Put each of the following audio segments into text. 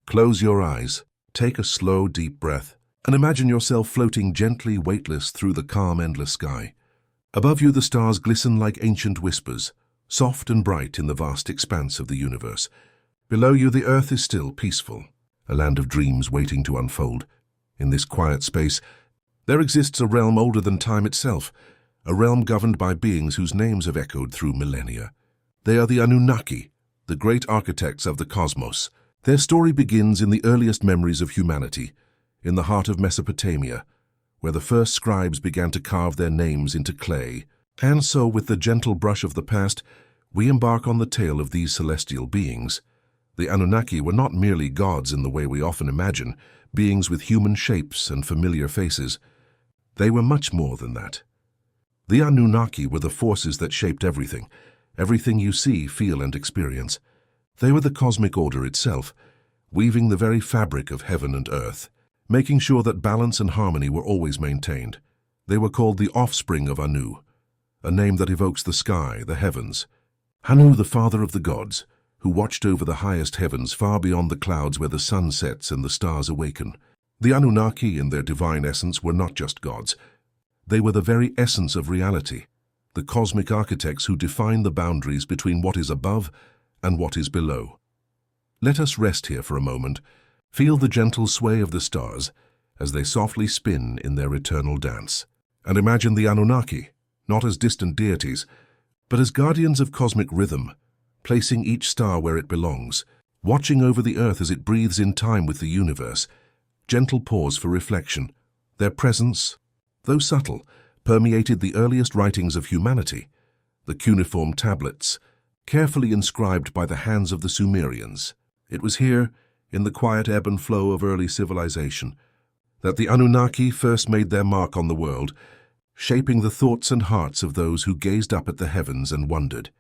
Close your eyes, take a slow, deep breath, and imagine yourself floating gently, weightless through the calm, endless sky. Above you, the stars glisten like ancient whispers, soft and bright in the vast expanse of the universe. Below you, the earth is still, peaceful, a land of dreams waiting to unfold. In this quiet space, there exists a realm older than time itself, a realm governed by beings whose names have echoed through millennia. They are the Anunnaki, the great architects of the cosmos. Their story begins in the earliest memories of humanity, in the heart of Mesopotamia, where the first scribes began to carve their names into clay. And so, with the gentle brush of the past, we embark on the tale of these celestial beings. The Anunnaki were not merely gods in the way we often imagine, beings with human shapes and familiar faces. They were much more than that. The Anunnaki were the forces that shaped everything you see, feel, and experience. They were the cosmic order itself, weaving the very fabric of heaven and earth, making sure that balance and harmony were always maintained. They were called the offspring of Anu, a name that evokes the sky, the heavens. Anu, the father of the gods, who watched over the highest heavens far beyond the clouds where the sun sets and the stars awaken. The Anunnaki, in their divine essence, were not just gods. They were the very essence of reality, the cosmic architects who define the boundaries between what is above and what is below. Let us rest here for a moment, feel the gentle sway of the stars as they softly spin in their eternal dance, and imagine the Anunnaki, not as distant deities, but as guardians of cosmic rhythm, placing each star where it belongs, watching over the earth as it breathes in time with the universe. Gentle pause for reflection. Their presence, though subtle, permeated the earliest writings of humanity, the cuneiform tablets, carefully inscribed by the hands of the Sumerians. It was here, in the quiet ebb and flow of early civilization, that the Anunnaki first made their mark on the world, shaping the thoughts and hearts of those who gazed up at the heavens and wondered.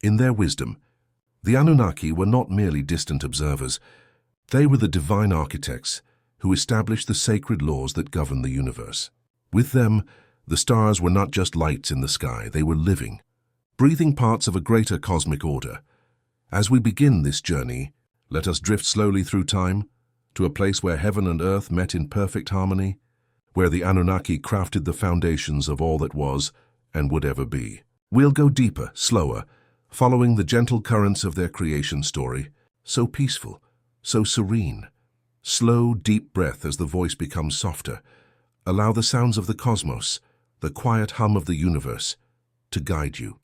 In their wisdom, the Anunnaki were not merely distant observers. They were the divine architects who established the sacred laws that govern the universe. With them, the stars were not just lights in the sky, they were living, breathing parts of a greater cosmic order. As we begin this journey, let us drift slowly through time, to a place where heaven and earth met in perfect harmony, where the Anunnaki crafted the foundations of all that was and would ever be. We'll go deeper, slower, following the gentle currents of their creation story, so peaceful, so serene. Slow, deep breath as the voice becomes softer. Allow the sounds of the cosmos, the quiet hum of the universe, to guide you.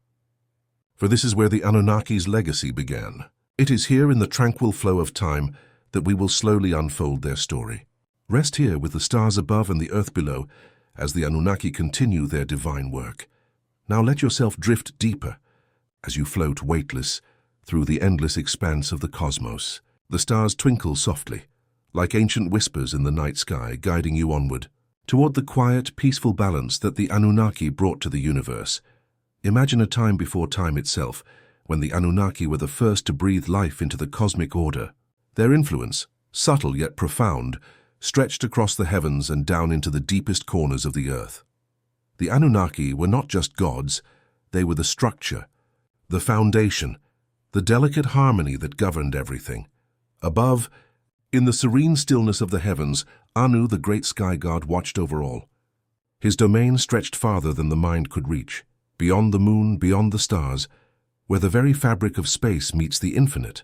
For this is where the Anunnaki's legacy began. It is here in the tranquil flow of time that we will slowly unfold their story. Rest here with the stars above and the earth below as the Anunnaki continue their divine work. Now let yourself drift deeper as you float weightless through the endless expanse of the cosmos. The stars twinkle softly, like ancient whispers in the night sky, guiding you onward, toward the quiet, peaceful balance that the Anunnaki brought to the universe. Imagine a time before time itself, when the Anunnaki were the first to breathe life into the cosmic order. Their influence, subtle yet profound, stretched across the heavens and down into the deepest corners of the earth. The Anunnaki were not just gods, they were the structure, the foundation, the delicate harmony that governed everything. Above, in the serene stillness of the heavens, Anu, the great sky god, watched over all. His domain stretched farther than the mind could reach, beyond the moon, beyond the stars, where the very fabric of space meets the infinite.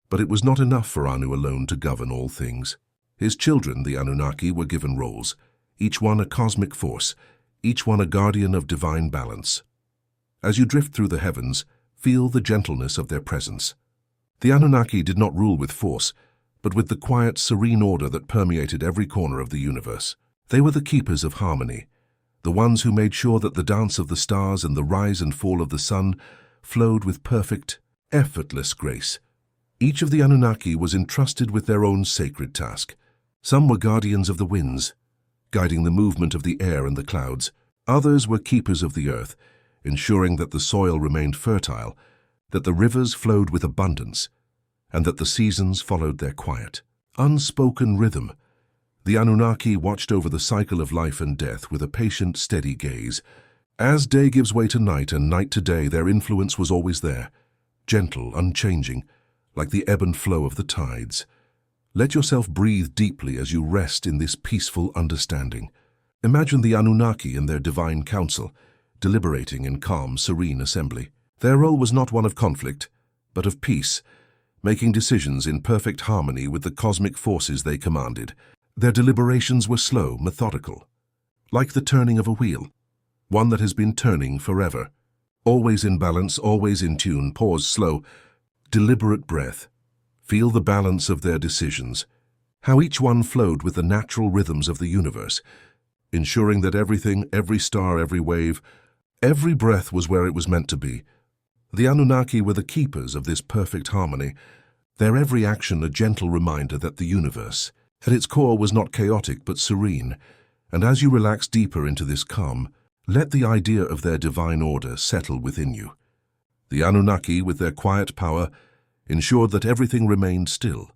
But it was not enough for Anu alone to govern all things. His children, the Anunnaki, were given roles, each one a cosmic force, each one a guardian of divine balance. As you drift through the heavens, feel the gentleness of their presence. The Anunnaki did not rule with force, but with the quiet, serene order that permeated every corner of the universe. They were the keepers of harmony, the ones who made sure that the dance of the stars and the rise and fall of the sun flowed with perfect, effortless grace. Each of the Anunnaki was entrusted with their own sacred task. Some were guardians of the winds, guiding the movement of the air and the clouds. Others were keepers of the earth, ensuring that the soil remained fertile, that the rivers flowed with abundance, and that the seasons followed their quiet, unspoken rhythm. The Anunnaki watched over the cycle of life and death with a patient, steady gaze. As day gives way to night and night to day, their influence was always there, gentle, unchanging, like the ebb and flow of the tides. Let yourself breathe deeply as you rest in this peaceful understanding. Imagine the Anunnaki and their divine council, deliberating in calm, serene assembly. Their role was not one of conflict, but of peace, making decisions in perfect harmony with the cosmic forces they commanded. Their deliberations were slow, methodical, like the turning of a wheel, one that has been turning forever. Always in balance, always in tune, pause, slow, deliberate breath. Feel the balance of their decisions, how each one flowed with the natural rhythms of the universe, ensuring that everything, every star, every wave, every breath was where it was meant to be. The Anunnaki were the keepers of this perfect harmony, their every action a gentle reminder that the universe, at its core, was not chaotic but serene. And as you relax deeper into this calm, let the idea of their divine order settle within you. The Anunnaki, with their quiet power, ensured that everything remained still,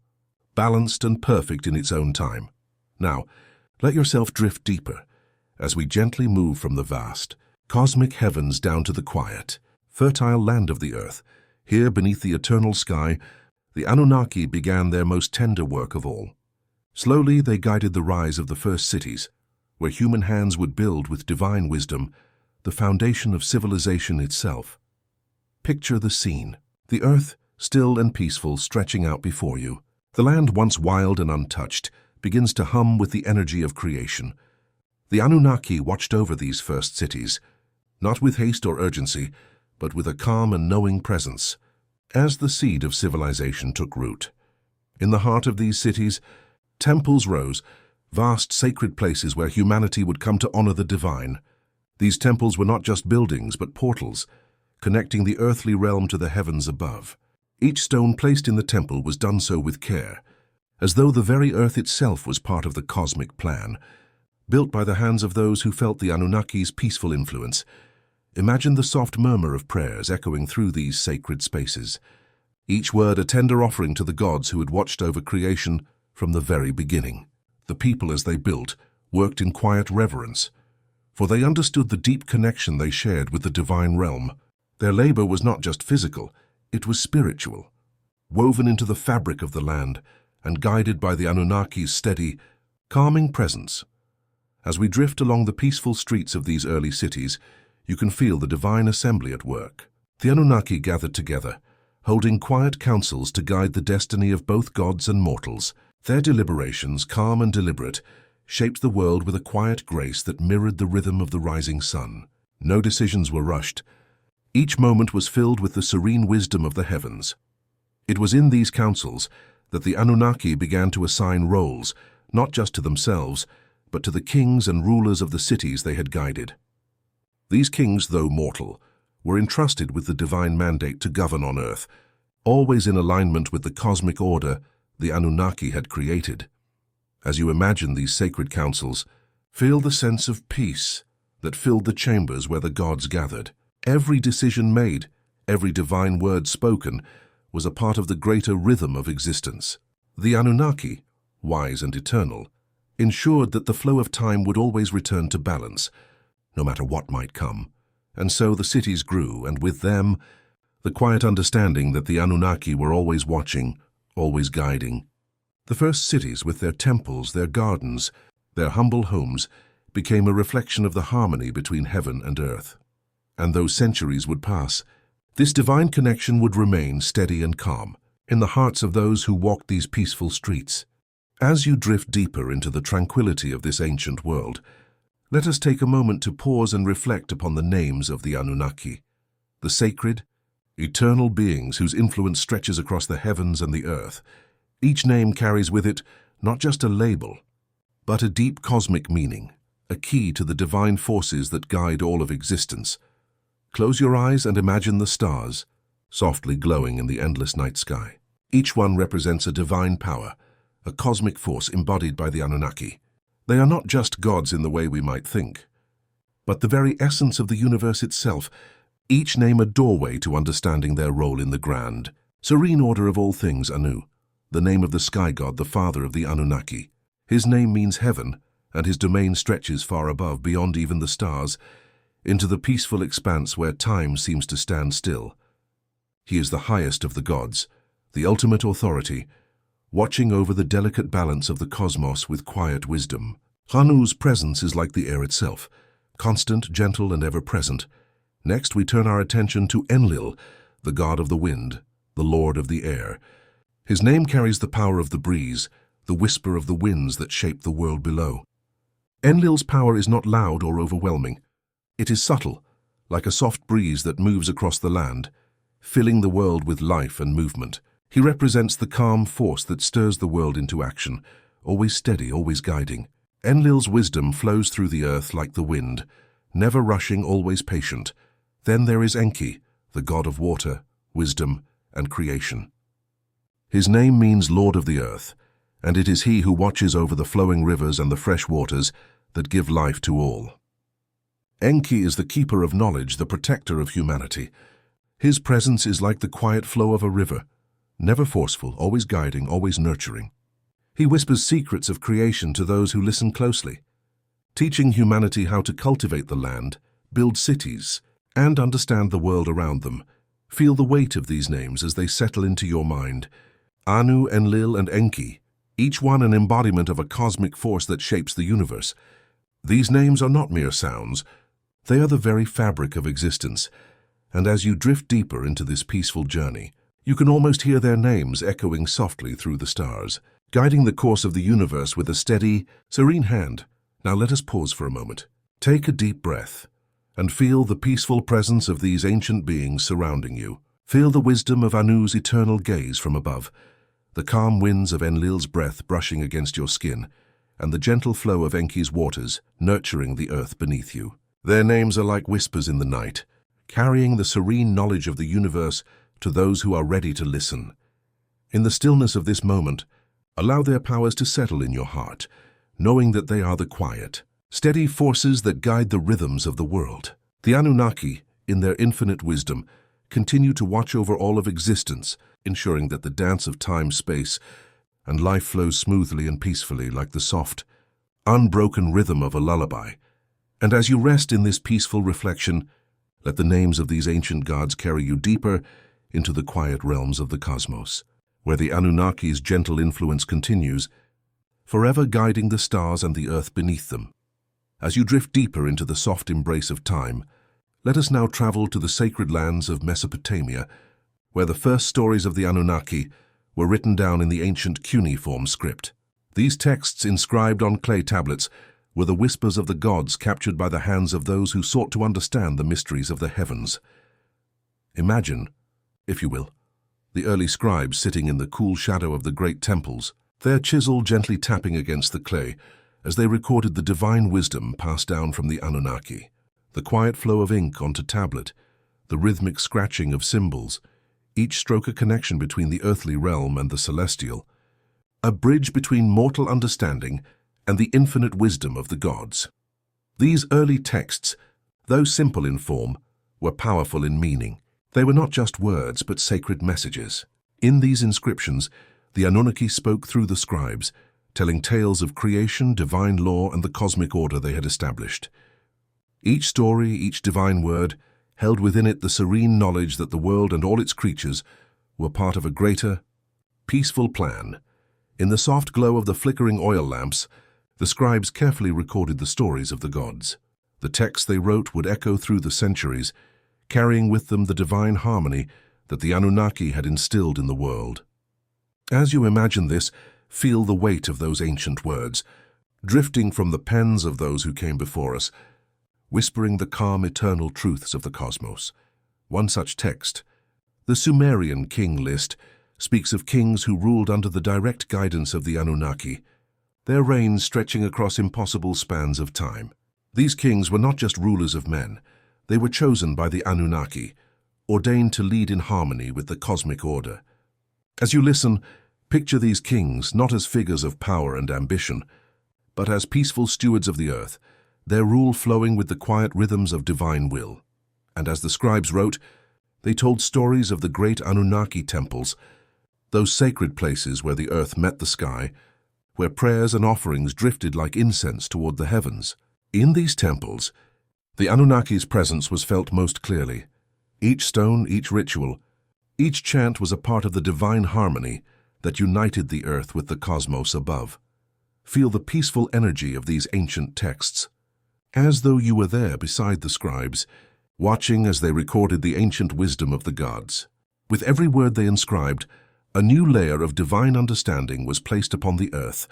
balanced and perfect in its own time. Now, let yourself drift deeper as we gently move from the vast, cosmic heavens down to the quiet, fertile land of the earth. Here, beneath the eternal sky, the Anunnaki began their most tender work of all. Slowly, they guided the rise of the first cities, where human hands would build with divine wisdom the foundation of civilization itself. Picture the scene. The earth, still and peaceful, stretching out before you. The land, once wild and untouched, begins to hum with the energy of creation. The Anunnaki watched over these first cities, not with haste or urgency, but with a calm and knowing presence. As the seed of civilization took root, in the heart of these cities, temples rose, vast sacred places where humanity would come to honor the divine. These temples were not just buildings, but portals, connecting the earthly realm to the heavens above. Each stone placed in the temple was done so with care, as though the very earth itself was part of the cosmic plan, built by the hands of those who felt the Anunnaki's peaceful influence. Imagine the soft murmur of prayers echoing through these sacred spaces, each word a tender offering to the gods who had watched over creation from the very beginning. The people, as they built, worked in quiet reverence, for they understood the deep connection they shared with the divine realm. Their labor was not just physical, it was spiritual, woven into the fabric of the land and guided by the Anunnaki's steady, calming presence. As we drift along the peaceful streets of these early cities, you can feel the divine assembly at work. The Anunnaki gathered together, holding quiet councils to guide the destiny of both gods and mortals. Their deliberations, calm and deliberate, shaped the world with a quiet grace that mirrored the rhythm of the rising sun. No decisions were rushed. Each moment was filled with the serene wisdom of the heavens. It was in these councils that the Anunnaki began to assign roles, not just to themselves, but to the kings and rulers of the cities they had guided. These kings, though mortal, were entrusted with the divine mandate to govern on earth, always in alignment with the cosmic order the Anunnaki had created. As you imagine these sacred councils, feel the sense of peace that filled the chambers where the gods gathered. Every decision made, every divine word spoken, was a part of the greater rhythm of existence. The Anunnaki, wise and eternal, ensured that the flow of time would always return to balance, no matter what might come. And so the cities grew, and with them, the quiet understanding that the Anunnaki were always watching, always guiding. The first cities, with their temples, their gardens, their humble homes, became a reflection of the harmony between heaven and earth. And though centuries would pass, this divine connection would remain steady and calm in the hearts of those who walked these peaceful streets. As you drift deeper into the tranquility of this ancient world, let us take a moment to pause and reflect upon the names of the Anunnaki, the sacred, eternal beings whose influence stretches across the heavens and the earth. Each name carries with it not just a label, but a deep cosmic meaning, a key to the divine forces that guide all of existence. Close your eyes and imagine the stars, softly glowing in the endless night sky. Each one represents a divine power, a cosmic force embodied by the Anunnaki. They are not just gods in the way we might think, but the very essence of the universe itself, each name a doorway to understanding their role in the grand, serene order of all things. Anu, the name of the sky god, the father of the Anunnaki. His name means heaven, and his domain stretches far above, beyond even the stars, into the peaceful expanse where time seems to stand still. He is the highest of the gods, the ultimate authority, watching over the delicate balance of the cosmos with quiet wisdom. Anu's presence is like the air itself, constant, gentle, and ever-present. Next, we turn our attention to Enlil, the god of the wind, the lord of the air. His name carries the power of the breeze, the whisper of the winds that shape the world below. Enlil's power is not loud or overwhelming. It is subtle, like a soft breeze that moves across the land, filling the world with life and movement. He represents the calm force that stirs the world into action, always steady, always guiding. Enlil's wisdom flows through the earth like the wind, never rushing, always patient. Then there is Enki, the god of water, wisdom, and creation. His name means Lord of the Earth, and it is he who watches over the flowing rivers and the fresh waters that give life to all. Enki is the keeper of knowledge, the protector of humanity. His presence is like the quiet flow of a river, never forceful, always guiding, always nurturing. He whispers secrets of creation to those who listen closely, teaching humanity how to cultivate the land, build cities, and understand the world around them. Feel the weight of these names as they settle into your mind. Anu, Enlil, and Enki, each one an embodiment of a cosmic force that shapes the universe. These names are not mere sounds. They are the very fabric of existence. And as you drift deeper into this peaceful journey, you can almost hear their names echoing softly through the stars, guiding the course of the universe with a steady, serene hand. Now let us pause for a moment. Take a deep breath and feel the peaceful presence of these ancient beings surrounding you. Feel the wisdom of Anu's eternal gaze from above, the calm winds of Enlil's breath brushing against your skin, and the gentle flow of Enki's waters nurturing the earth beneath you. Their names are like whispers in the night, carrying the serene knowledge of the universe to those who are ready to listen. In the stillness of this moment, allow their powers to settle in your heart, knowing that they are the quiet, steady forces that guide the rhythms of the world. The Anunnaki, in their infinite wisdom, continue to watch over all of existence, ensuring that the dance of time, space, and life flows smoothly and peacefully like the soft, unbroken rhythm of a lullaby. And as you rest in this peaceful reflection, let the names of these ancient gods carry you deeper into the quiet realms of the cosmos, where the Anunnaki's gentle influence continues, forever guiding the stars and the earth beneath them. As you drift deeper into the soft embrace of time, let us now travel to the sacred lands of Mesopotamia, where the first stories of the Anunnaki were written down in the ancient cuneiform script. These texts, inscribed on clay tablets, were the whispers of the gods captured by the hands of those who sought to understand the mysteries of the heavens. Imagine, if you will, the early scribes sitting in the cool shadow of the great temples, their chisel gently tapping against the clay as they recorded the divine wisdom passed down from the Anunnaki. The quiet flow of ink onto tablet, the rhythmic scratching of symbols, each stroke a connection between the earthly realm and the celestial, a bridge between mortal understanding and the infinite wisdom of the gods. These early texts, though simple in form, were powerful in meaning. They were not just words, but sacred messages. In these inscriptions, the Anunnaki spoke through the scribes, telling tales of creation, divine law, and the cosmic order they had established. Each story, each divine word, held within it the serene knowledge that the world and all its creatures were part of a greater, peaceful plan. In the soft glow of the flickering oil lamps, the scribes carefully recorded the stories of the gods. The texts they wrote would echo through the centuries, carrying with them the divine harmony that the Anunnaki had instilled in the world. As you imagine this, feel the weight of those ancient words, drifting from the pens of those who came before us, whispering the calm, eternal truths of the cosmos. One such text, the Sumerian king list, speaks of kings who ruled under the direct guidance of the Anunnaki, their reigns stretching across impossible spans of time. These kings were not just rulers of men, they were chosen by the Anunnaki, ordained to lead in harmony with the cosmic order. As you listen, picture these kings not as figures of power and ambition, but as peaceful stewards of the earth, their rule flowing with the quiet rhythms of divine will. And as the scribes wrote, they told stories of the great Anunnaki temples, those sacred places where the earth met the sky, where prayers and offerings drifted like incense toward the heavens. In these temples, the Anunnaki's presence was felt most clearly. Each stone, each ritual, each chant was a part of the divine harmony that united the earth with the cosmos above. Feel the peaceful energy of these ancient texts, as though you were there beside the scribes, watching as they recorded the ancient wisdom of the gods. With every word they inscribed, a new layer of divine understanding was placed upon the earth,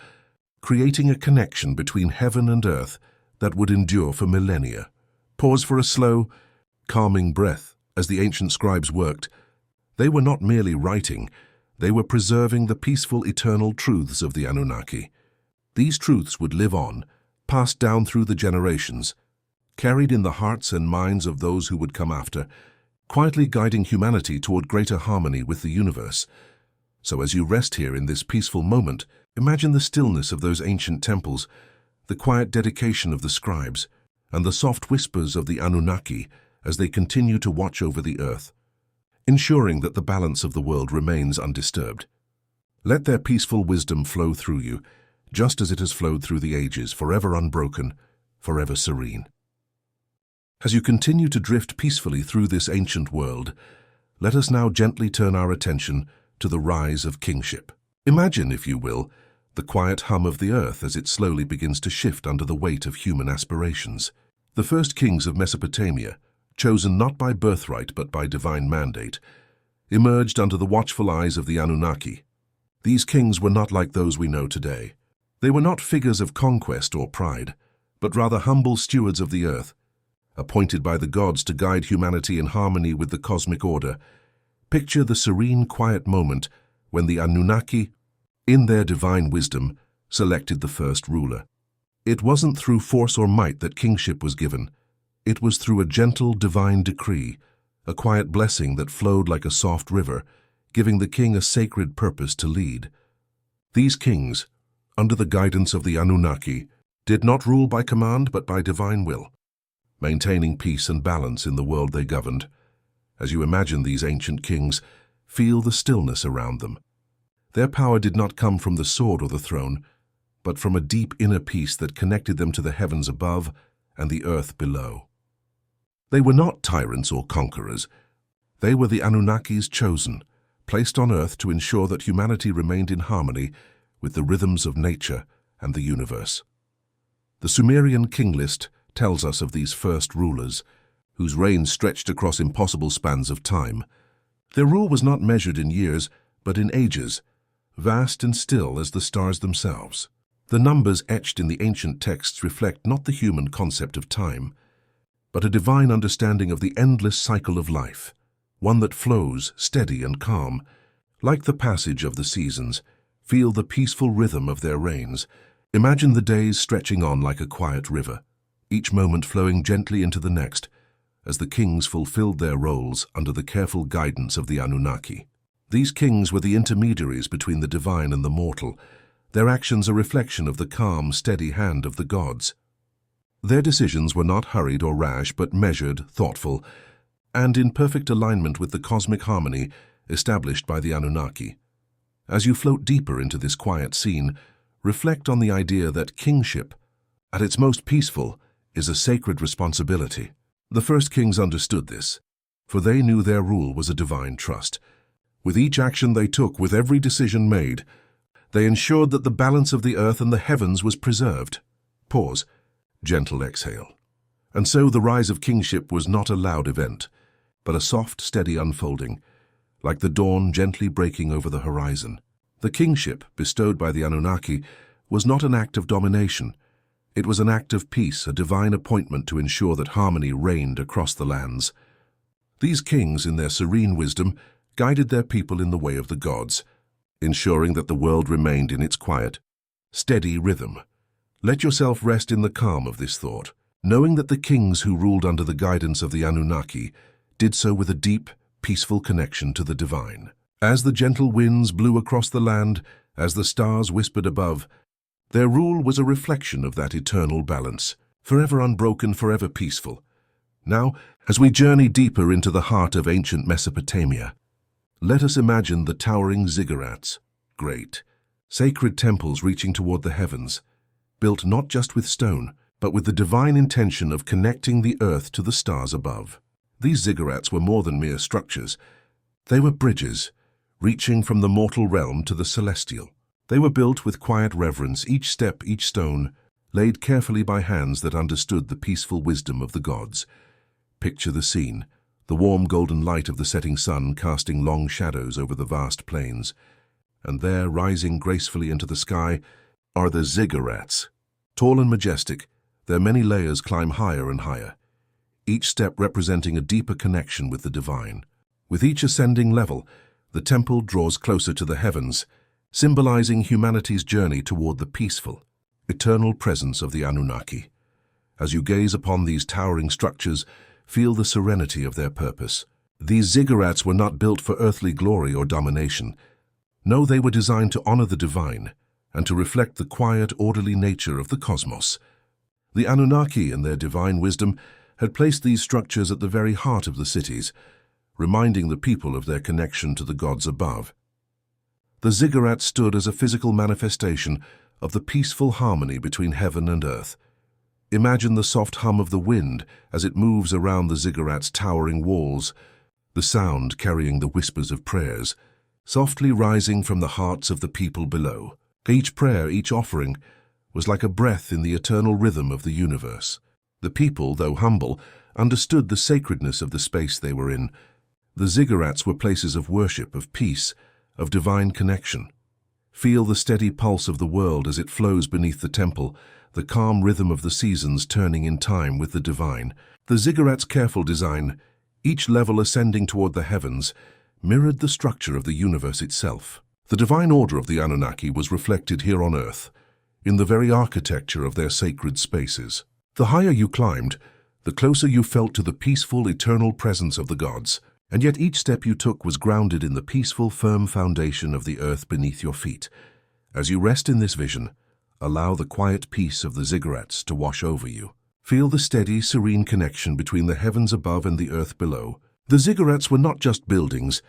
creating a connection between heaven and earth that would endure for millennia. Pause for a slow, calming breath as the ancient scribes worked. They were not merely writing, they were preserving the peaceful, eternal truths of the Anunnaki. These truths would live on, passed down through the generations, carried in the hearts and minds of those who would come after, quietly guiding humanity toward greater harmony with the universe. So as you rest here in this peaceful moment, imagine the stillness of those ancient temples, the quiet dedication of the scribes, and the soft whispers of the Anunnaki as they continue to watch over the earth, ensuring that the balance of the world remains undisturbed. Let their peaceful wisdom flow through you, just as it has flowed through the ages, forever unbroken, forever serene. As you continue to drift peacefully through this ancient world, let us now gently turn our attention to the rise of kingship. Imagine, if you will, the quiet hum of the earth as it slowly begins to shift under the weight of human aspirations. The first kings of Mesopotamia, chosen not by birthright but by divine mandate, emerged under the watchful eyes of the Anunnaki. These kings were not like those we know today. They were not figures of conquest or pride, but rather humble stewards of the earth, appointed by the gods to guide humanity in harmony with the cosmic order. Picture the serene, quiet moment when the Anunnaki, in their divine wisdom, selected the first ruler. It wasn't through force or might that kingship was given. It was through a gentle, divine decree, a quiet blessing that flowed like a soft river, giving the king a sacred purpose to lead. These kings, under the guidance of the Anunnaki, did not rule by command but by divine will, maintaining peace and balance in the world they governed. As you imagine these ancient kings, feel the stillness around them. Their power did not come from the sword or the throne, but from a deep inner peace that connected them to the heavens above and the earth below. They were not tyrants or conquerors. They were the Anunnaki's chosen, placed on earth to ensure that humanity remained in harmony with the rhythms of nature and the universe. The Sumerian king list tells us of these first rulers, whose reign stretched across impossible spans of time. Their rule was not measured in years, but in ages, vast and still as the stars themselves. The numbers etched in the ancient texts reflect not the human concept of time, but a divine understanding of the endless cycle of life, one that flows steady and calm. Like the passage of the seasons, feel the peaceful rhythm of their reigns. Imagine the days stretching on like a quiet river, each moment flowing gently into the next, as the kings fulfilled their roles under the careful guidance of the Anunnaki. These kings were the intermediaries between the divine and the mortal, their actions a reflection of the calm, steady hand of the gods. Their decisions were not hurried or rash, but measured, thoughtful, and in perfect alignment with the cosmic harmony established by the Anunnaki. As you float deeper into this quiet scene, reflect on the idea that kingship, at its most peaceful, is a sacred responsibility. The first kings understood this, for they knew their rule was a divine trust. With each action they took, with every decision made, they ensured that the balance of the earth and the heavens was preserved. Pause. Gentle exhale. And so the rise of kingship was not a loud event, but a soft, steady unfolding, like the dawn gently breaking over the horizon. The kingship bestowed by the Anunnaki was not an act of domination. It was an act of peace, a divine appointment to ensure that harmony reigned across the lands. These kings, in their serene wisdom, guided their people in the way of the gods, ensuring that the world remained in its quiet, steady rhythm. Let yourself rest in the calm of this thought, knowing that the kings who ruled under the guidance of the Anunnaki did so with a deep, peaceful connection to the divine. As the gentle winds blew across the land, as the stars whispered above, their rule was a reflection of that eternal balance, forever unbroken, forever peaceful. Now, as we journey deeper into the heart of ancient Mesopotamia, let us imagine the towering Ziggurats, great, sacred temples reaching toward the heavens, built not just with stone, but with the divine intention of connecting the earth to the stars above. These Ziggurats were more than mere structures. They were bridges, reaching from the mortal realm to the celestial. They were built with quiet reverence, each step, each stone, laid carefully by hands that understood the peaceful wisdom of the gods. Picture the scene, the warm golden light of the setting sun casting long shadows over the vast plains. And there, rising gracefully into the sky, are the Ziggurats. Tall and majestic, their many layers climb higher and higher, each step representing a deeper connection with the divine. With each ascending level, the temple draws closer to the heavens, symbolizing humanity's journey toward the peaceful, eternal presence of the Anunnaki. As you gaze upon these towering structures, feel the serenity of their purpose. These Ziggurats were not built for earthly glory or domination. No, they were designed to honor the divine and to reflect the quiet, orderly nature of the cosmos. The Anunnaki, in their divine wisdom, had placed these structures at the very heart of the cities, reminding the people of their connection to the gods above. The Ziggurats stood as a physical manifestation of the peaceful harmony between heaven and earth. Imagine the soft hum of the wind as it moves around the Ziggurats' towering walls, the sound carrying the whispers of prayers, softly rising from the hearts of the people below. Each prayer, each offering, was like a breath in the eternal rhythm of the universe. The people, though humble, understood the sacredness of the space they were in. The Ziggurats were places of worship, of peace, of divine connection. Feel the steady pulse of the world as it flows beneath the temple, the calm rhythm of the seasons turning in time with the divine. The Ziggurats' careful design, each level ascending toward the heavens, mirrored the structure of the universe itself. The divine order of the Anunnaki was reflected here on Earth, in the very architecture of their sacred spaces. The higher you climbed, the closer you felt to the peaceful, eternal presence of the gods, and yet each step you took was grounded in the peaceful, firm foundation of the earth beneath your feet. As you rest in this vision, allow the quiet peace of the Ziggurats to wash over you. Feel the steady, serene connection between the heavens above and the earth below. The Ziggurats were not just buildings,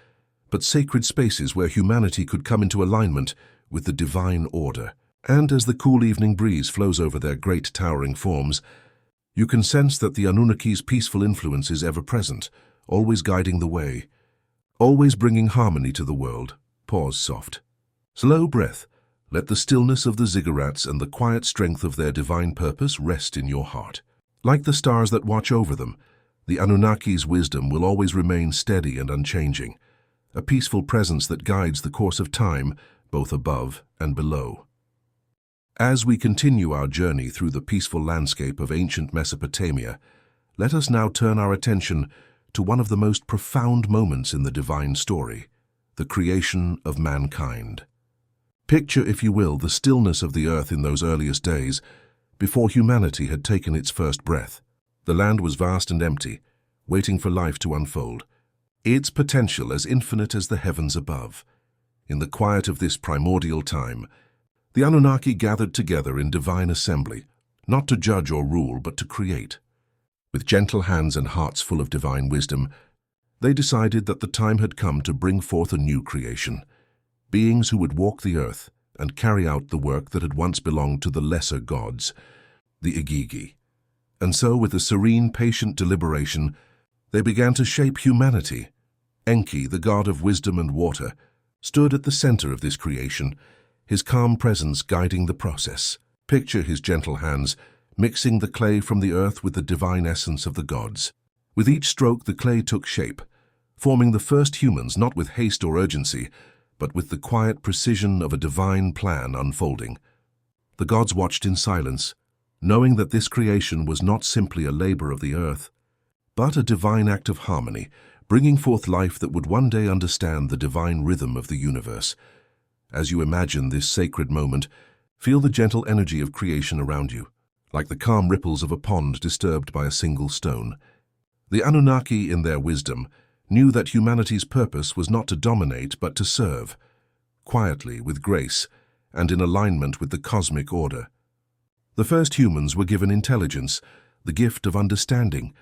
but sacred spaces where humanity could come into alignment with the divine order. And as the cool evening breeze flows over their great towering forms, you can sense that the Anunnaki's peaceful influence is ever present, always guiding the way, always bringing harmony to the world. Pause soft. Slow breath. Let the stillness of the Ziggurats and the quiet strength of their divine purpose rest in your heart. Like the stars that watch over them, the Anunnaki's wisdom will always remain steady and unchanging, a peaceful presence that guides the course of time, both above and below. As we continue our journey through the peaceful landscape of ancient Mesopotamia, let us now turn our attention to one of the most profound moments in the divine story, the creation of mankind. Picture, if you will, the stillness of the earth in those earliest days, before humanity had taken its first breath. The land was vast and empty, waiting for life to unfold, its potential as infinite as the heavens above. In the quiet of this primordial time, the Anunnaki gathered together in divine assembly, not to judge or rule, but to create. With gentle hands and hearts full of divine wisdom, they decided that the time had come to bring forth a new creation, beings who would walk the earth and carry out the work that had once belonged to the lesser gods, the Igigi. And so, with a serene, patient deliberation, they began to shape humanity. Enki, the god of wisdom and water, stood at the center of this creation, his calm presence guiding the process. Picture his gentle hands, mixing the clay from the earth with the divine essence of the gods. With each stroke, the clay took shape, forming the first humans not with haste or urgency, but with the quiet precision of a divine plan unfolding. The gods watched in silence, knowing that this creation was not simply a labor of the earth, but a divine act of harmony, bringing forth life that would one day understand the divine rhythm of the universe. As you imagine this sacred moment, feel the gentle energy of creation around you, like the calm ripples of a pond disturbed by a single stone. The Anunnaki, in their wisdom, knew that humanity's purpose was not to dominate but to serve, quietly, with grace, and in alignment with the cosmic order. The first humans were given intelligence, the gift of understanding,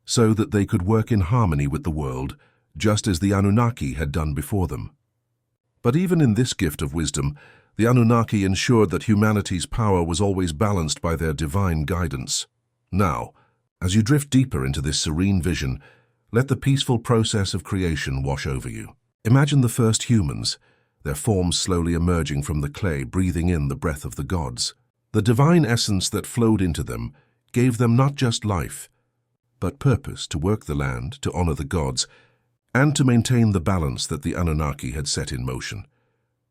so that they could work in harmony with the world, just as the Anunnaki had done before them. But even in this gift of wisdom, the Anunnaki ensured that humanity's power was always balanced by their divine guidance. Now, as you drift deeper into this serene vision, let the peaceful process of creation wash over you. Imagine the first humans, their forms slowly emerging from the clay, breathing in the breath of the gods. The divine essence that flowed into them gave them not just life, but purpose to work the land, to honor the gods, and to maintain the balance that the Anunnaki had set in motion.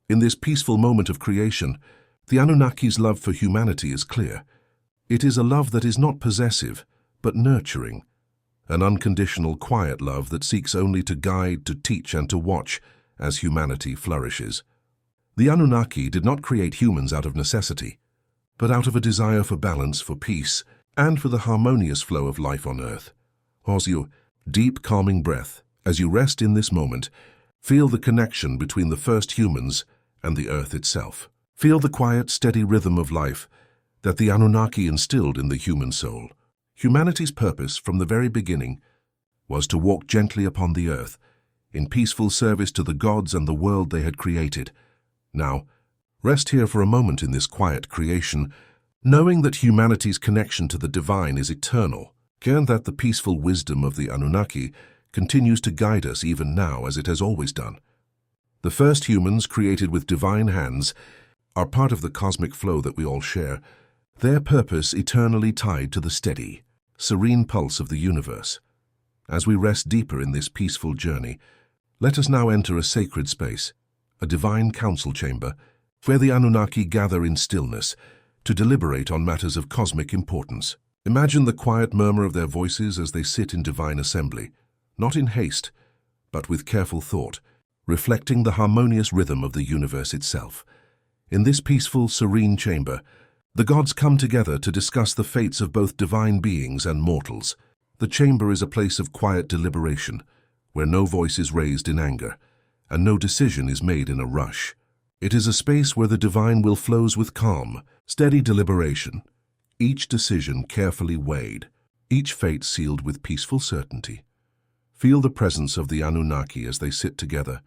In this peaceful moment of creation, the Anunnaki's love for humanity is clear. It is a love that is not possessive, but nurturing, an unconditional, quiet love that seeks only to guide, to teach, and to watch as humanity flourishes. The Anunnaki did not create humans out of necessity, but out of a desire for balance, for peace, and for the harmonious flow of life on Earth. Pause your deep, calming breath. As you rest in this moment, feel the connection between the first humans and the Earth itself. Feel the quiet, steady rhythm of life that the Anunnaki instilled in the human soul. Humanity's purpose from the very beginning was to walk gently upon the earth, in peaceful service to the gods and the world they had created. Now, rest here for a moment in this quiet creation, knowing that humanity's connection to the divine is eternal, and that the peaceful wisdom of the Anunnaki continues to guide us even now as it has always done. The first humans, created with divine hands, are part of the cosmic flow that we all share, their purpose eternally tied to the steady, serene pulse of the universe. As we rest deeper in this peaceful journey, let us now enter a sacred space, a divine council chamber, where the Anunnaki gather in stillness to deliberate on matters of cosmic importance. Imagine the quiet murmur of their voices as they sit in divine assembly, not in haste, but with careful thought, reflecting the harmonious rhythm of the universe itself. In this peaceful, serene chamber, the gods come together to discuss the fates of both divine beings and mortals. The chamber is a place of quiet deliberation, where no voice is raised in anger, and no decision is made in a rush. It is a space where the divine will flows with calm, steady deliberation, each decision carefully weighed, each fate sealed with peaceful certainty. Feel the presence of the Anunnaki as they sit together,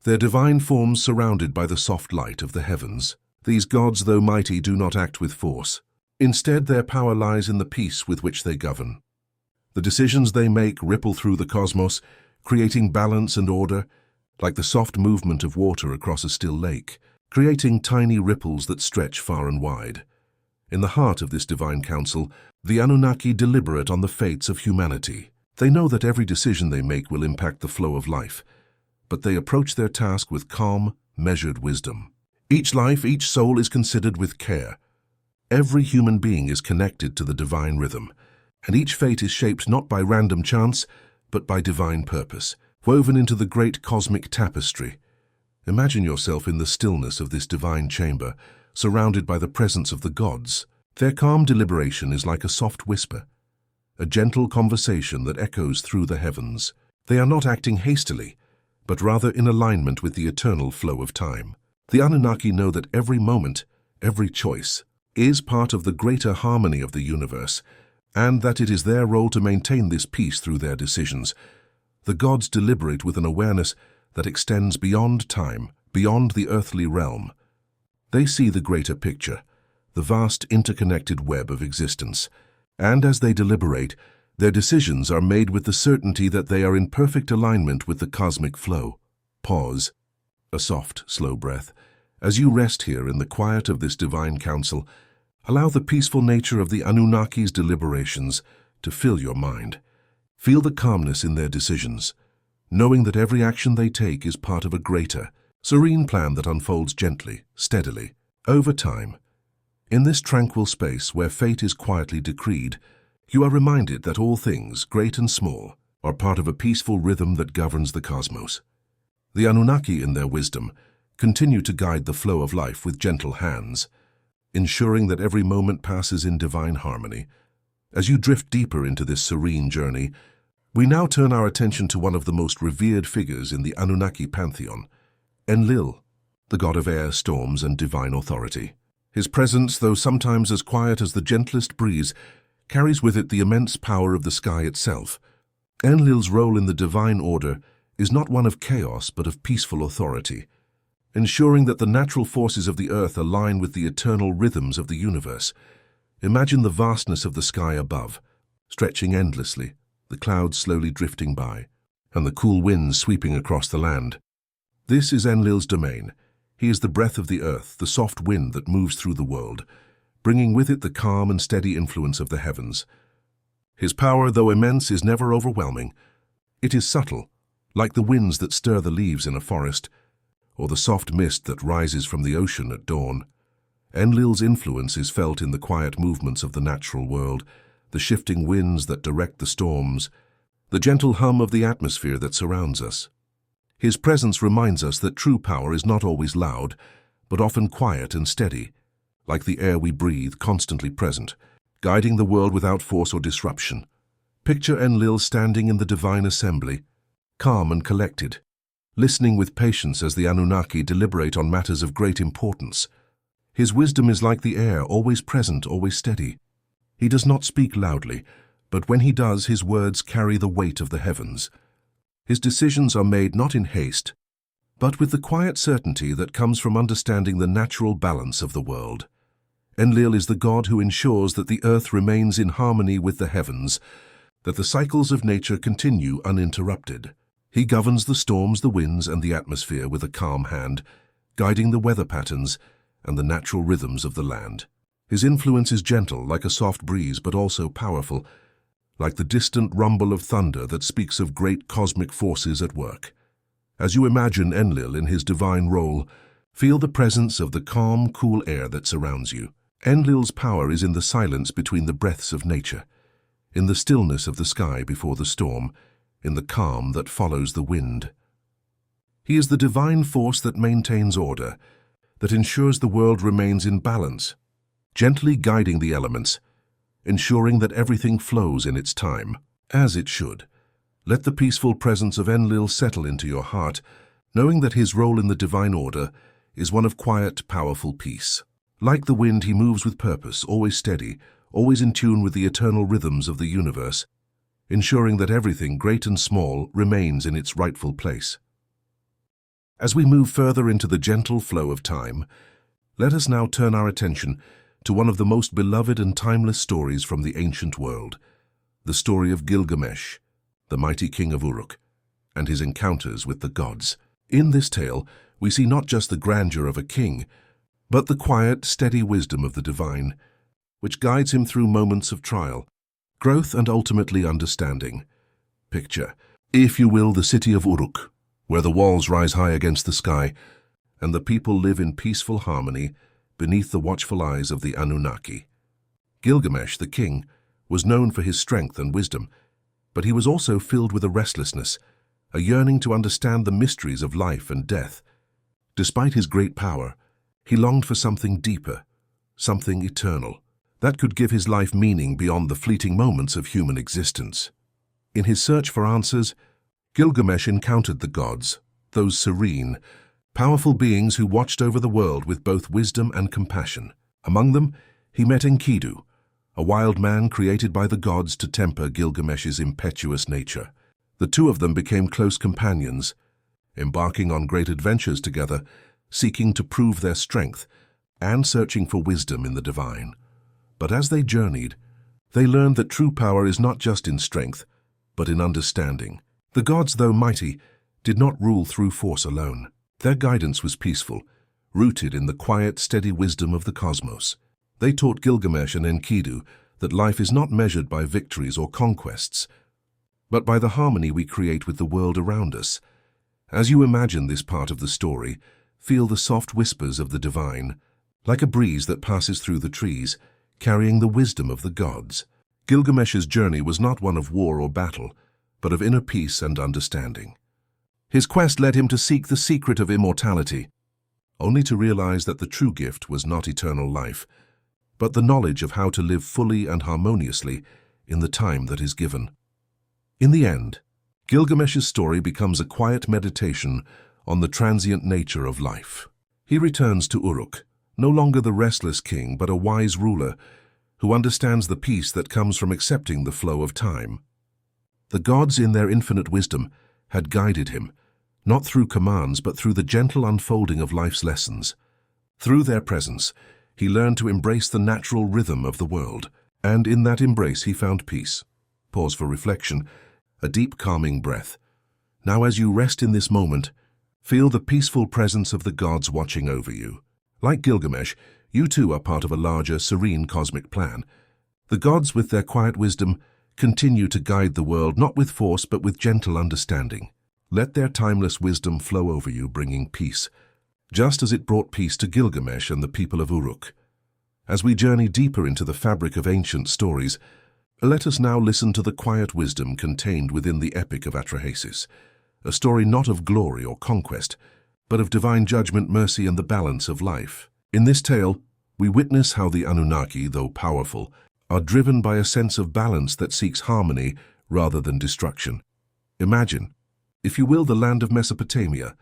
their divine forms surrounded by the soft light of the heavens. These gods, though mighty, do not act with force. Instead, their power lies in the peace with which they govern. The decisions they make ripple through the cosmos, creating balance and order, like the soft movement of water across a still lake, creating tiny ripples that stretch far and wide. In the heart of this divine council, the Anunnaki deliberate on the fates of humanity. They know that every decision they make will impact the flow of life, but they approach their task with calm, measured wisdom. Each life, each soul is considered with care. Every human being is connected to the divine rhythm, and each fate is shaped not by random chance, but by divine purpose, woven into the great cosmic tapestry. Imagine yourself in the stillness of this divine chamber, surrounded by the presence of the gods. Their calm deliberation is like a soft whisper, a gentle conversation that echoes through the heavens. They are not acting hastily, but rather in alignment with the eternal flow of time. The Anunnaki know that every moment, every choice, is part of the greater harmony of the universe, and that it is their role to maintain this peace through their decisions. The gods deliberate with an awareness that extends beyond time, beyond the earthly realm. They see the greater picture, the vast interconnected web of existence, and as they deliberate, their decisions are made with the certainty that they are in perfect alignment with the cosmic flow. Pause. A soft, slow breath. As you rest here in the quiet of this divine council, allow the peaceful nature of the Anunnaki's deliberations to fill your mind. Feel the calmness in their decisions, knowing that every action they take is part of a greater, serene plan that unfolds gently, steadily, over time. In this tranquil space where fate is quietly decreed, you are reminded that all things, great and small, are part of a peaceful rhythm that governs the cosmos. The Anunnaki, in their wisdom, continue to guide the flow of life with gentle hands, ensuring that every moment passes in divine harmony. As you drift deeper into this serene journey, we now turn our attention to one of the most revered figures in the Anunnaki pantheon, Enlil, the god of air, storms, and divine authority. His presence, though sometimes as quiet as the gentlest breeze, carries with it the immense power of the sky itself. Enlil's role in the divine order is not one of chaos but of peaceful authority, ensuring that the natural forces of the earth align with the eternal rhythms of the universe. Imagine the vastness of the sky above, stretching endlessly, the clouds slowly drifting by, and the cool winds sweeping across the land. This is Enlil's domain. He is the breath of the earth, the soft wind that moves through the world, bringing with it the calm and steady influence of the heavens. His power, though immense, is never overwhelming. It is subtle, like the winds that stir the leaves in a forest, or the soft mist that rises from the ocean at dawn. Enlil's influence is felt in the quiet movements of the natural world, the shifting winds that direct the storms, the gentle hum of the atmosphere that surrounds us. His presence reminds us that true power is not always loud, but often quiet and steady, like the air we breathe, constantly present, guiding the world without force or disruption. Picture Enlil standing in the divine assembly, calm and collected, listening with patience as the Anunnaki deliberate on matters of great importance. His wisdom is like the air, always present, always steady. He does not speak loudly, but when he does, his words carry the weight of the heavens. His decisions are made not in haste, but with the quiet certainty that comes from understanding the natural balance of the world. Enlil is the god who ensures that the earth remains in harmony with the heavens, that the cycles of nature continue uninterrupted. He governs the storms, the winds, and the atmosphere with a calm hand, guiding the weather patterns and the natural rhythms of the land. His influence is gentle, like a soft breeze, but also powerful, like the distant rumble of thunder that speaks of great cosmic forces at work. As you imagine Enlil in his divine role, feel the presence of the calm, cool air that surrounds you. Enlil's power is in the silence between the breaths of nature, in the stillness of the sky before the storm, in the calm that follows the wind. He is the divine force that maintains order, that ensures the world remains in balance, gently guiding the elements, ensuring that everything flows in its time, as it should. Let the peaceful presence of Enlil settle into your heart, knowing that his role in the divine order is one of quiet, powerful peace. Like the wind, he moves with purpose, always steady, always in tune with the eternal rhythms of the universe, ensuring that everything, great and small, remains in its rightful place. As we move further into the gentle flow of time, let us now turn our attention to one of the most beloved and timeless stories from the ancient world, the story of Gilgamesh, the mighty king of Uruk, and his encounters with the gods. In this tale, we see not just the grandeur of a king, but the quiet, steady wisdom of the divine, which guides him through moments of trial, growth, and ultimately understanding. Picture, if you will, the city of Uruk, where the walls rise high against the sky, and the people live in peaceful harmony beneath the watchful eyes of the Anunnaki. Gilgamesh, the king, was known for his strength and wisdom, but he was also filled with a restlessness, a yearning to understand the mysteries of life and death. Despite his great power, he longed for something deeper, something eternal, that could give his life meaning beyond the fleeting moments of human existence. In his search for answers, Gilgamesh encountered the gods, those serene, powerful beings who watched over the world with both wisdom and compassion. Among them, he met Enkidu, a wild man created by the gods to temper Gilgamesh's impetuous nature. The two of them became close companions, embarking on great adventures together, seeking to prove their strength and searching for wisdom in the divine. But as they journeyed, they learned that true power is not just in strength, but in understanding. The gods, though mighty, did not rule through force alone. Their guidance was peaceful, rooted in the quiet, steady wisdom of the cosmos. They taught Gilgamesh and Enkidu that life is not measured by victories or conquests, but by the harmony we create with the world around us. As you imagine this part of the story, feel the soft whispers of the divine, like a breeze that passes through the trees, carrying the wisdom of the gods. Gilgamesh's journey was not one of war or battle, but of inner peace and understanding. His quest led him to seek the secret of immortality, only to realize that the true gift was not eternal life, but the knowledge of how to live fully and harmoniously in the time that is given. In the end, Gilgamesh's story becomes a quiet meditation on the transient nature of life. He returns to Uruk, no longer the restless king, but a wise ruler who understands the peace that comes from accepting the flow of time. The gods, in their infinite wisdom, had guided him, not through commands, but through the gentle unfolding of life's lessons. Through their presence, he learned to embrace the natural rhythm of the world, and in that embrace he found peace. Pause for reflection, a deep calming breath. Now as you rest in this moment, Feel the peaceful presence of the gods watching over you. Like Gilgamesh, you too are part of a larger, serene cosmic plan. The gods, with their quiet wisdom, continue to guide the world not with force but with gentle understanding. Let their timeless wisdom flow over you, bringing peace, just as it brought peace to Gilgamesh and the people of Uruk. As we journey deeper into the fabric of ancient stories, let us now listen to the quiet wisdom contained within the Epic of Atrahasis, a story not of glory or conquest, but of divine judgment, mercy, and the balance of life. In this tale, we witness how the Anunnaki, though powerful, are driven by a sense of balance that seeks harmony rather than destruction. Imagine, if you will, the land of Mesopotamia,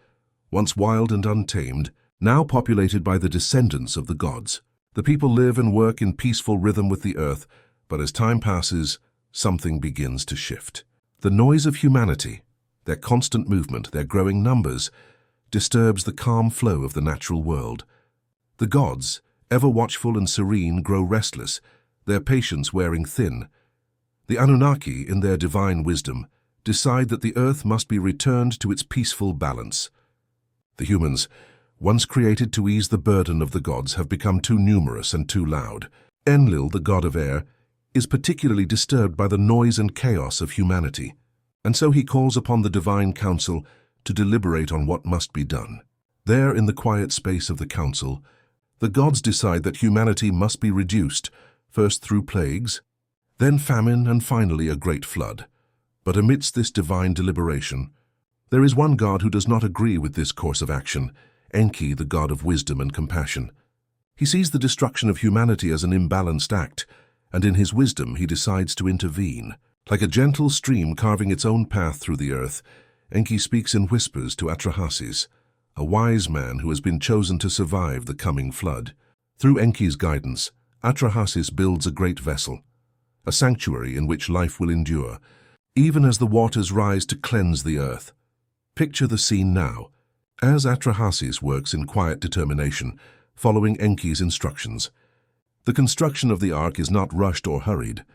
once wild and untamed, now populated by the descendants of the gods. The people live and work in peaceful rhythm with the earth, but as time passes, something begins to shift. The noise of humanity, their constant movement, their growing numbers, disturbs the calm flow of the natural world. The gods, ever watchful and serene, grow restless, their patience wearing thin. The Anunnaki, in their divine wisdom, decide that the earth must be returned to its peaceful balance. The humans, once created to ease the burden of the gods, have become too numerous and too loud. Enlil, the god of air, is particularly disturbed by the noise and chaos of humanity, and so he calls upon the divine council to deliberate on what must be done. There, in the quiet space of the council, the gods decide that humanity must be reduced, first through plagues, then famine, and finally a great flood. But amidst this divine deliberation, there is one god who does not agree with this course of action, Enki, the god of wisdom and compassion. He sees the destruction of humanity as an imbalanced act, and in his wisdom he decides to intervene. Like a gentle stream carving its own path through the earth, Enki speaks in whispers to Atrahasis, a wise man who has been chosen to survive the coming flood. Through Enki's guidance, Atrahasis builds a great vessel, a sanctuary in which life will endure, even as the waters rise to cleanse the earth. Picture the scene now, as Atrahasis works in quiet determination, following Enki's instructions. The construction of the ark is not rushed or hurried.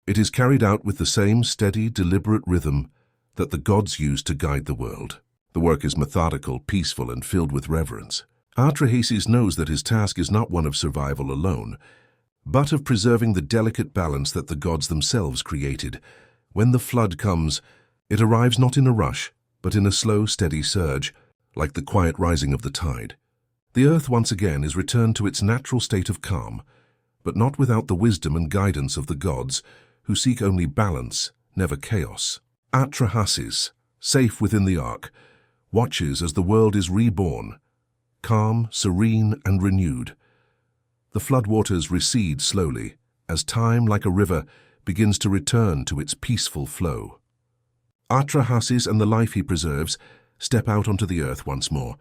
It is carried out with the same steady, deliberate rhythm that the gods use to guide the world. The work is methodical, peaceful, and filled with reverence. Atrahasis knows that his task is not one of survival alone, but of preserving the delicate balance that the gods themselves created. When the flood comes, it arrives not in a rush, but in a slow, steady surge, like the quiet rising of the tide. The earth once again is returned to its natural state of calm, but not without the wisdom and guidance of the gods, who seek only balance, never chaos. Atrahasis, safe within the ark, watches as the world is reborn, calm, serene, and renewed. The floodwaters recede slowly, as time, like a river, begins to return to its peaceful flow. Atrahasis and the life he preserves step out onto the earth once more,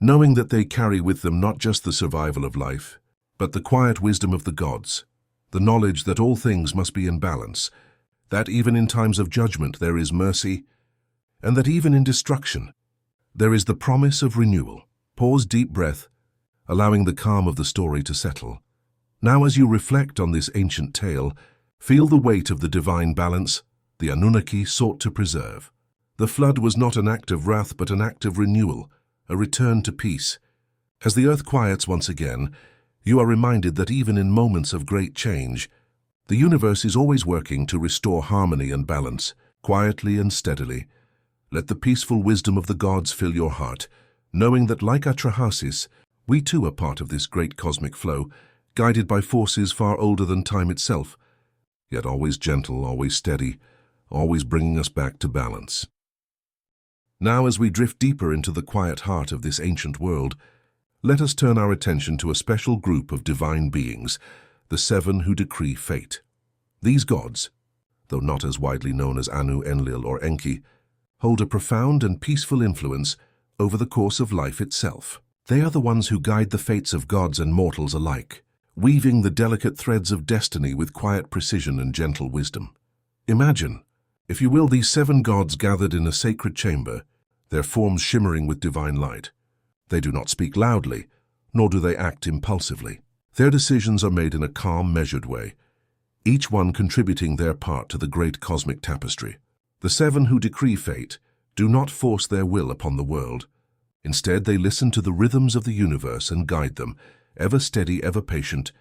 knowing that they carry with them not just the survival of life, but the quiet wisdom of the gods, the knowledge that all things must be in balance, that even in times of judgment there is mercy, and that even in destruction there is the promise of renewal. Pause, deep breath, allowing the calm of the story to settle. Now, as you reflect on this ancient tale, feel the weight of the divine balance the Anunnaki sought to preserve. The flood was not an act of wrath but an act of renewal, a return to peace. As the earth quiets once again, you are reminded that even in moments of great change, the universe is always working to restore harmony and balance, quietly and steadily. Let the peaceful wisdom of the gods fill your heart, knowing that like Atrahasis, we too are part of this great cosmic flow, guided by forces far older than time itself, yet always gentle, always steady, always bringing us back to balance. Now, as we drift deeper into the quiet heart of this ancient world, let us turn our attention to a special group of divine beings, the seven who decree fate. These gods, though not as widely known as Anu, Enlil, or Enki, hold a profound and peaceful influence over the course of life itself. They are the ones who guide the fates of gods and mortals alike, weaving the delicate threads of destiny with quiet precision and gentle wisdom. Imagine, if you will, these seven gods gathered in a sacred chamber, their forms shimmering with divine light. They do not speak loudly, nor do they act impulsively. Their decisions are made in a calm, measured way, each one contributing their part to the great cosmic tapestry. The seven who decree fate do not force their will upon the world. Instead, they listen to the rhythms of the universe and guide them, ever steady, ever patient.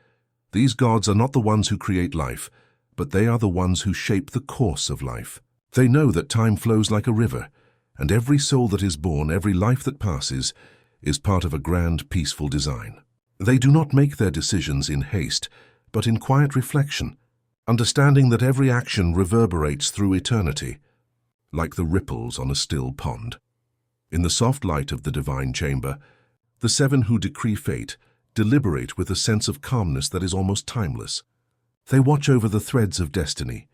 These gods are not the ones who create life, but they are the ones who shape the course of life. They know that time flows like a river, and every soul that is born, every life that passes, is part of a grand, peaceful design. They do not make their decisions in haste, but in quiet reflection, understanding that every action reverberates through eternity, like the ripples on a still pond. In the soft light of the divine chamber, the seven who decree fate deliberate with a sense of calmness that is almost timeless. They watch over the threads of destiny,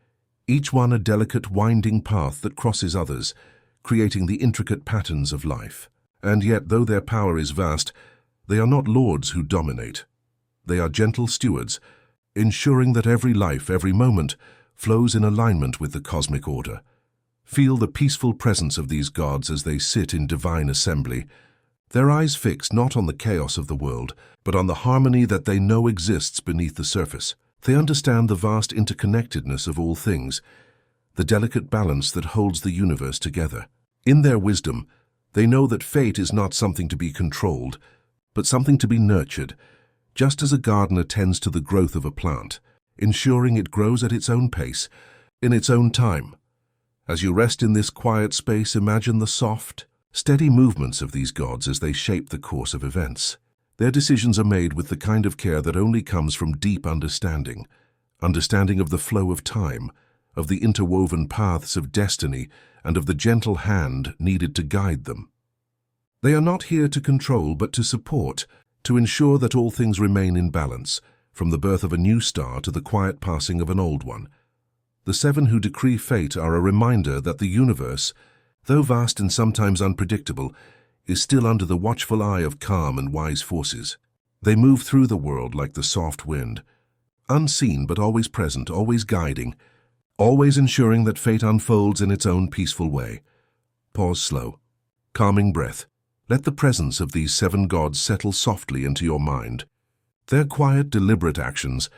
each one a delicate winding path that crosses others, creating the intricate patterns of life. And yet, though their power is vast, they are not lords who dominate. They are gentle stewards, ensuring that every life, every moment, flows in alignment with the cosmic order. Feel the peaceful presence of these gods as they sit in divine assembly, their eyes fixed not on the chaos of the world, but on the harmony that they know exists beneath the surface. They understand the vast interconnectedness of all things, the delicate balance that holds the universe together. In their wisdom, they know that fate is not something to be controlled, but something to be nurtured, just as a gardener tends to the growth of a plant, ensuring it grows at its own pace, in its own time. As you rest in this quiet space, imagine the soft, steady movements of these gods as they shape the course of events. Their decisions are made with the kind of care that only comes from deep understanding of the flow of time, of the interwoven paths of destiny, and of the gentle hand needed to guide them. They are not here to control, but to support, to ensure that all things remain in balance, from the birth of a new star to the quiet passing of an old one. The seven who decree fate are a reminder that the universe, though vast and sometimes unpredictable, is still under the watchful eye of calm and wise forces. They move through the world like the soft wind, unseen but always present, always guiding, always ensuring that fate unfolds in its own peaceful way. Pause slow, calming breath. Let the presence of these seven gods settle softly into your mind. Their quiet, deliberate actions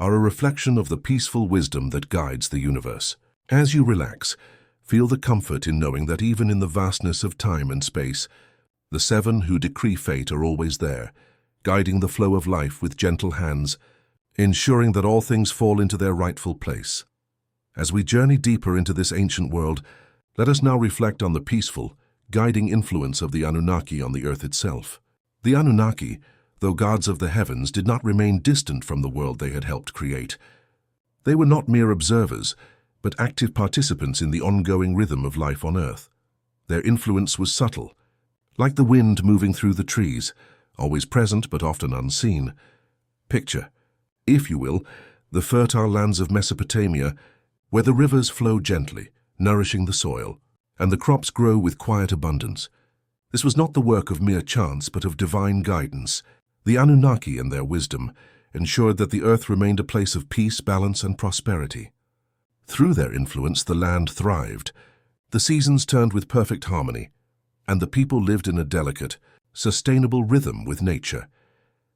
are a reflection of the peaceful wisdom that guides the universe. As you relax, feel the comfort in knowing that even in the vastness of time and space, the seven who decree fate are always there, guiding the flow of life with gentle hands, ensuring that all things fall into their rightful place. As we journey deeper into this ancient world, let us now reflect on the peaceful, guiding influence of the Anunnaki on the earth itself. The Anunnaki, though gods of the heavens, did not remain distant from the world they had helped create. They were not mere observers, but active participants in the ongoing rhythm of life on earth. Their influence was subtle, like the wind moving through the trees, always present but often unseen. Picture, if you will, the fertile lands of Mesopotamia, where the rivers flow gently, nourishing the soil, and the crops grow with quiet abundance. This was not the work of mere chance, but of divine guidance. The Anunnaki, in their wisdom, ensured that the earth remained a place of peace, balance, and prosperity. Through their influence, the land thrived. The seasons turned with perfect harmony, and the people lived in a delicate, sustainable rhythm with nature.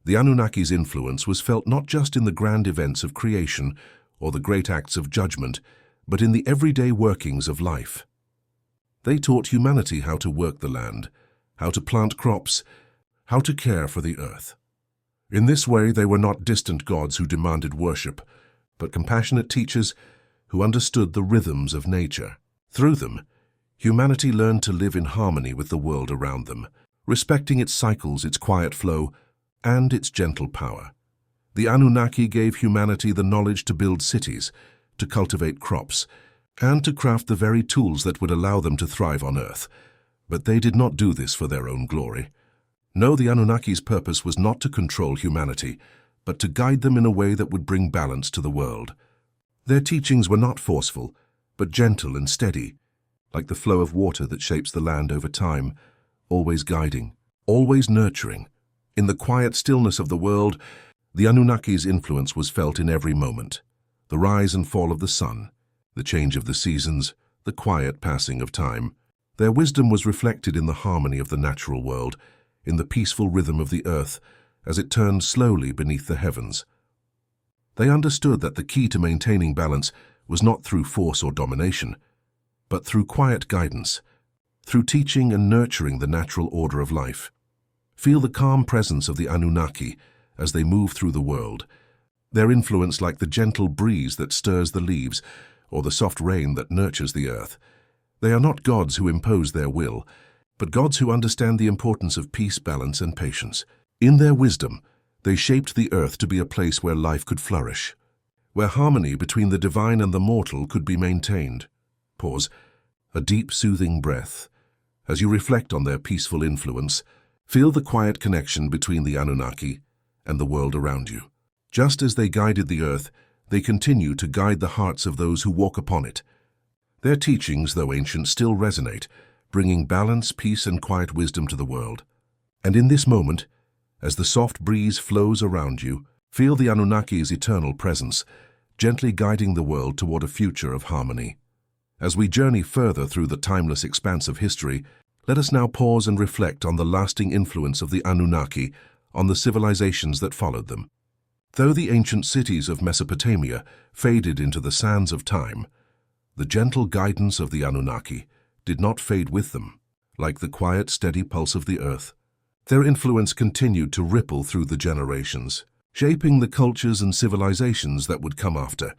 The Anunnaki's influence was felt not just in the grand events of creation or the great acts of judgment, but in the everyday workings of life. They taught humanity how to work the land, how to plant crops, how to care for the earth. In this way, they were not distant gods who demanded worship, but compassionate teachers who understood the rhythms of nature. Through them, humanity learned to live in harmony with the world around them, respecting its cycles, its quiet flow, and its gentle power. The Anunnaki gave humanity the knowledge to build cities, to cultivate crops, and to craft the very tools that would allow them to thrive on Earth. But they did not do this for their own glory. No, the Anunnaki's purpose was not to control humanity, but to guide them in a way that would bring balance to the world. Their teachings were not forceful, but gentle and steady, like the flow of water that shapes the land over time, always guiding, always nurturing. In the quiet stillness of the world, the Anunnaki's influence was felt in every moment. The rise and fall of the sun, the change of the seasons, the quiet passing of time. Their wisdom was reflected in the harmony of the natural world, in the peaceful rhythm of the earth as it turned slowly beneath the heavens. They understood that the key to maintaining balance was not through force or domination, but through quiet guidance, through teaching and nurturing the natural order of life. Feel the calm presence of the Anunnaki as they move through the world, their influence like the gentle breeze that stirs the leaves or the soft rain that nurtures the earth. They are not gods who impose their will, but gods who understand the importance of peace, balance, and patience. In their wisdom, they shaped the earth to be a place where life could flourish, where harmony between the divine and the mortal could be maintained. Pause. A deep, soothing breath. As you reflect on their peaceful influence, feel the quiet connection between the Anunnaki and the world around you. Just as they guided the earth, they continue to guide the hearts of those who walk upon it. Their teachings, though ancient, still resonate, bringing balance, peace, and quiet wisdom to the world. And in this moment, as the soft breeze flows around you, feel the Anunnaki's eternal presence, gently guiding the world toward a future of harmony. As we journey further through the timeless expanse of history, let us now pause and reflect on the lasting influence of the Anunnaki on the civilizations that followed them. Though the ancient cities of Mesopotamia faded into the sands of time, the gentle guidance of the Anunnaki did not fade with them. Like the quiet, steady pulse of the earth, their influence continued to ripple through the generations, shaping the cultures and civilizations that would come after.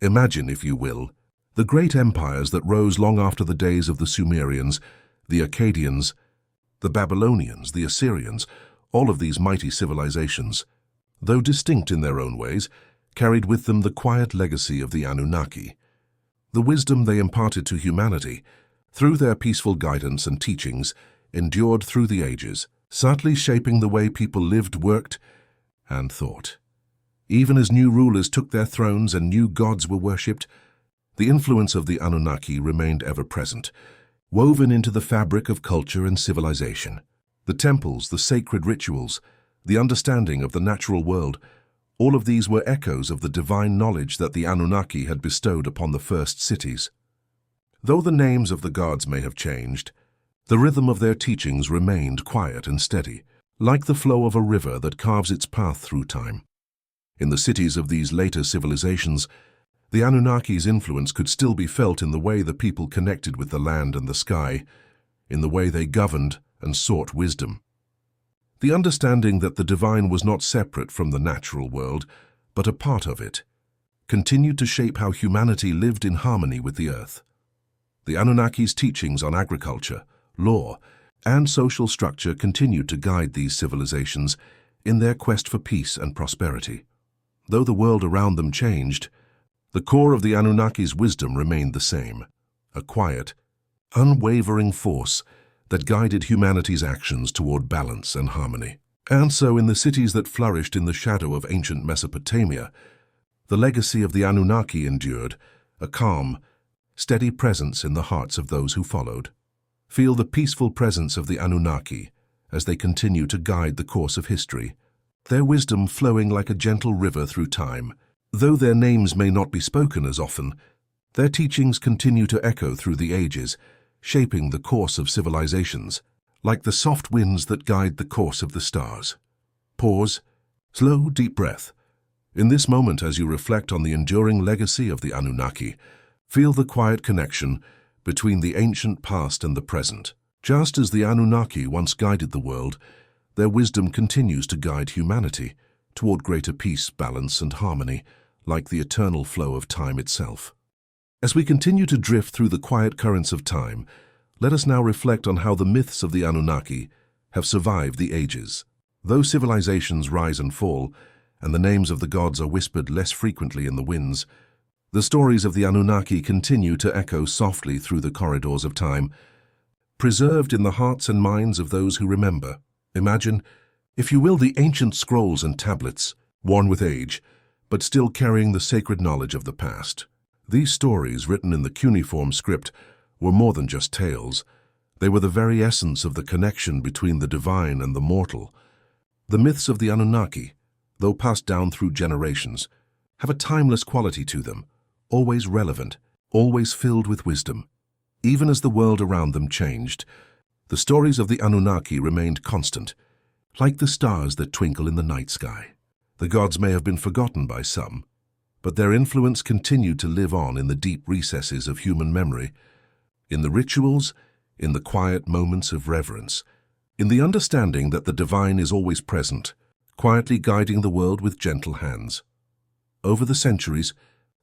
Imagine, if you will, the great empires that rose long after the days of the Sumerians, the Akkadians, the Babylonians, the Assyrians. All of these mighty civilizations, though distinct in their own ways, carried with them the quiet legacy of the Anunnaki. The wisdom they imparted to humanity, through their peaceful guidance and teachings, endured through the ages, subtly shaping the way people lived, worked, and thought. Even as new rulers took their thrones and new gods were worshipped, the influence of the Anunnaki remained ever present, woven into the fabric of culture and civilization. The temples, the sacred rituals, the understanding of the natural world, all of these were echoes of the divine knowledge that the Anunnaki had bestowed upon the first cities. Though the names of the gods may have changed, the rhythm of their teachings remained quiet and steady, like the flow of a river that carves its path through time. In the cities of these later civilizations, the Anunnaki's influence could still be felt in the way the people connected with the land and the sky, in the way they governed and sought wisdom. The understanding that the divine was not separate from the natural world, but a part of it, continued to shape how humanity lived in harmony with the earth. The Anunnaki's teachings on agriculture, law, and social structure continued to guide these civilizations in their quest for peace and prosperity. Though the world around them changed, the core of the Anunnaki's wisdom remained the same, a quiet, unwavering force that guided humanity's actions toward balance and harmony. And so in the cities that flourished in the shadow of ancient Mesopotamia, the legacy of the Anunnaki endured, a calm, steady presence in the hearts of those who followed. Feel the peaceful presence of the Anunnaki as they continue to guide the course of history, their wisdom flowing like a gentle river through time. Though their names may not be spoken as often, their teachings continue to echo through the ages, shaping the course of civilizations, like the soft winds that guide the course of the stars. Pause. Slow, deep breath. In this moment, as you reflect on the enduring legacy of the Anunnaki, feel the quiet connection between the ancient past and the present. Just as the Anunnaki once guided the world, their wisdom continues to guide humanity toward greater peace, balance, and harmony, like the eternal flow of time itself. As we continue to drift through the quiet currents of time, let us now reflect on how the myths of the Anunnaki have survived the ages. Though civilizations rise and fall, and the names of the gods are whispered less frequently in the winds, the stories of the Anunnaki continue to echo softly through the corridors of time, preserved in the hearts and minds of those who remember. Imagine, if you will, the ancient scrolls and tablets, worn with age, but still carrying the sacred knowledge of the past. These stories, written in the cuneiform script, were more than just tales. They were the very essence of the connection between the divine and the mortal. The myths of the Anunnaki, though passed down through generations, have a timeless quality to them, always relevant, always filled with wisdom. Even as the world around them changed, the stories of the Anunnaki remained constant, like the stars that twinkle in the night sky. The gods may have been forgotten by some, but their influence continued to live on in the deep recesses of human memory, in the rituals, in the quiet moments of reverence, in the understanding that the divine is always present, quietly guiding the world with gentle hands. Over the centuries,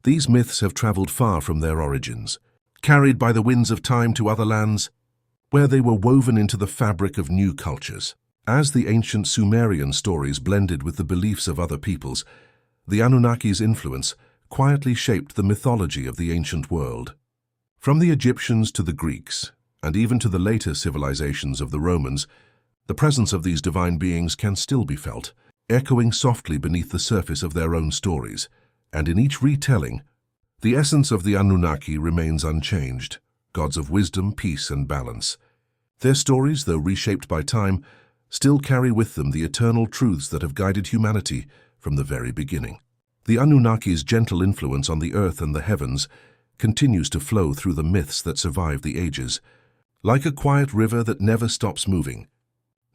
these myths have traveled far from their origins, carried by the winds of time to other lands, where they were woven into the fabric of new cultures. As the ancient Sumerian stories blended with the beliefs of other peoples, the Anunnaki's influence quietly shaped the mythology of the ancient world. From the Egyptians to the Greeks, and even to the later civilizations of the Romans, the presence of these divine beings can still be felt, echoing softly beneath the surface of their own stories. And in each retelling, the essence of the Anunnaki remains unchanged, gods of wisdom, peace, and balance. Their stories, though reshaped by time, still carry with them the eternal truths that have guided humanity from the very beginning. The Anunnaki's gentle influence on the earth and the heavens continues to flow through the myths that survive the ages, like a quiet river that never stops moving,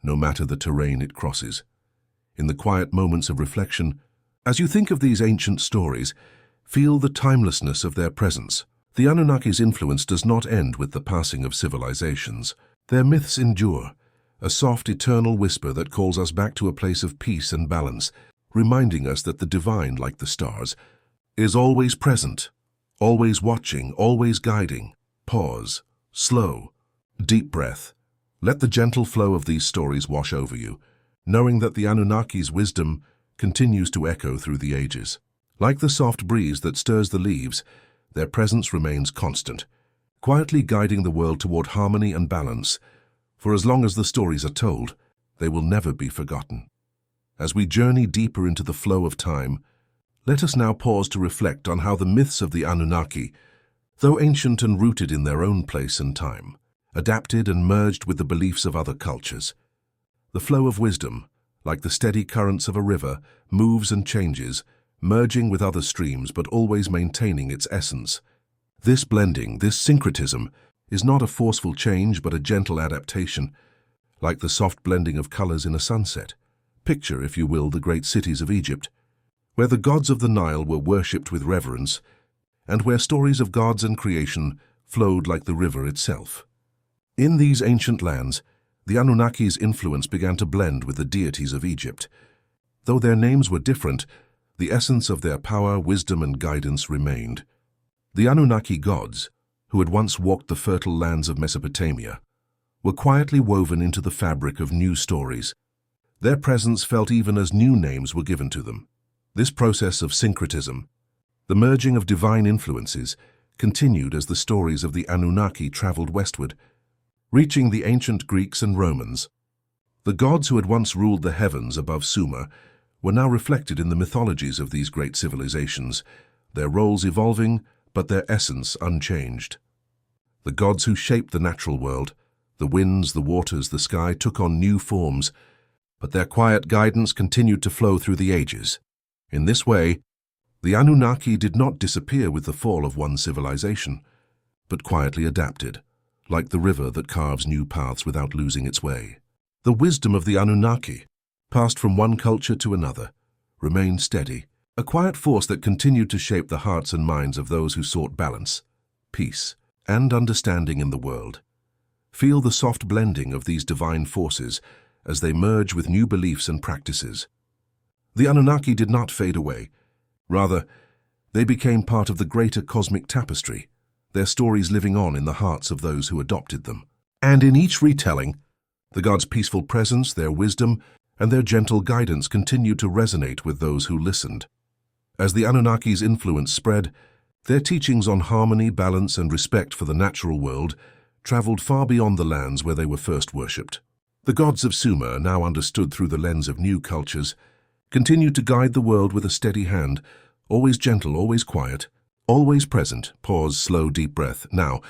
no matter the terrain it crosses. In the quiet moments of reflection, as you think of these ancient stories, feel the timelessness of their presence. The Anunnaki's influence does not end with the passing of civilizations. Their myths endure, a soft, eternal whisper that calls us back to a place of peace and balance, reminding us that the divine, like the stars, is always present, always watching, always guiding. Pause, slow, deep breath. Let the gentle flow of these stories wash over you, knowing that the Anunnaki's wisdom continues to echo through the ages. Like the soft breeze that stirs the leaves, their presence remains constant, quietly guiding the world toward harmony and balance. For as long as the stories are told, they will never be forgotten. As we journey deeper into the flow of time, let us now pause to reflect on how the myths of the Anunnaki, though ancient and rooted in their own place and time, adapted and merged with the beliefs of other cultures. The flow of wisdom, like the steady currents of a river, moves and changes, merging with other streams but always maintaining its essence. This blending, this syncretism, is not a forceful change but a gentle adaptation, like the soft blending of colors in a sunset. Picture, if you will, the great cities of Egypt, where the gods of the Nile were worshipped with reverence, and where stories of gods and creation flowed like the river itself. In these ancient lands, the Anunnaki's influence began to blend with the deities of Egypt. Though their names were different, the essence of their power, wisdom, and guidance remained. The Anunnaki gods, who had once walked the fertile lands of Mesopotamia, were quietly woven into the fabric of new stories. Their presence felt even as new names were given to them. This process of syncretism, the merging of divine influences, continued as the stories of the Anunnaki traveled westward, reaching the ancient Greeks and Romans. The gods who had once ruled the heavens above Sumer were now reflected in the mythologies of these great civilizations, their roles evolving, but their essence unchanged. The gods who shaped the natural world, the winds, the waters, the sky, took on new forms, but their quiet guidance continued to flow through the ages. In this way, the Anunnaki did not disappear with the fall of one civilization, but quietly adapted, like the river that carves new paths without losing its way. The wisdom of the Anunnaki, passed from one culture to another, remained steady, a quiet force that continued to shape the hearts and minds of those who sought balance, peace, and understanding in the world. Feel the soft blending of these divine forces as they merge with new beliefs and practices. The Anunnaki did not fade away. Rather, they became part of the greater cosmic tapestry, their stories living on in the hearts of those who adopted them. And in each retelling, the gods' peaceful presence, their wisdom, and their gentle guidance continued to resonate with those who listened. As the Anunnaki's influence spread, their teachings on harmony, balance, and respect for the natural world traveled far beyond the lands where they were first worshipped. The gods of Sumer, now understood through the lens of new cultures, continued to guide the world with a steady hand, always gentle, always quiet, always present. Pause, slow, deep breath. Now,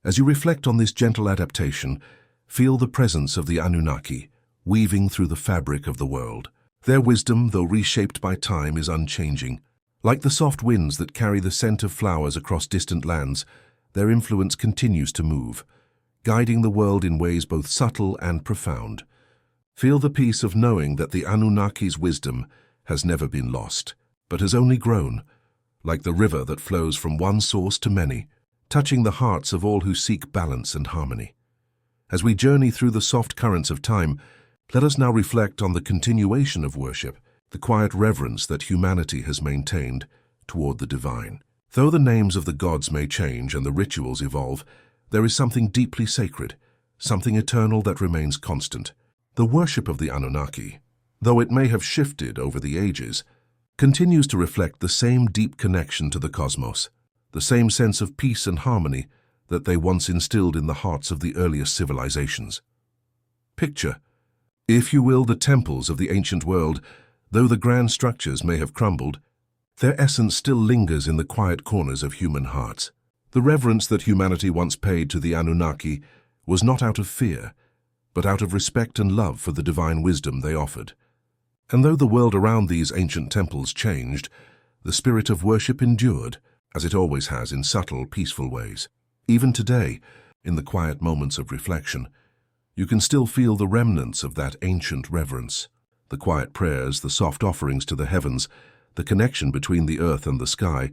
as you reflect on this gentle adaptation, feel the presence of the Anunnaki, weaving through the fabric of the world. Their wisdom, though reshaped by time, is unchanging. Like the soft winds that carry the scent of flowers across distant lands, their influence continues to move, guiding the world in ways both subtle and profound. Feel the peace of knowing that the Anunnaki's wisdom has never been lost, but has only grown, like the river that flows from one source to many, touching the hearts of all who seek balance and harmony. As we journey through the soft currents of time, let us now reflect on the continuation of worship, the quiet reverence that humanity has maintained toward the divine. Though the names of the gods may change and the rituals evolve, there is something deeply sacred, something eternal that remains constant. The worship of the Anunnaki, though it may have shifted over the ages, continues to reflect the same deep connection to the cosmos, the same sense of peace and harmony that they once instilled in the hearts of the earliest civilizations. Picture, if you will, the temples of the ancient world. Though the grand structures may have crumbled, their essence still lingers in the quiet corners of human hearts. The reverence that humanity once paid to the Anunnaki was not out of fear, but out of respect and love for the divine wisdom they offered. And though the world around these ancient temples changed, the spirit of worship endured, as it always has in subtle, peaceful ways. Even today, in the quiet moments of reflection, you can still feel the remnants of that ancient reverence. The quiet prayers, the soft offerings to the heavens, the connection between the earth and the sky,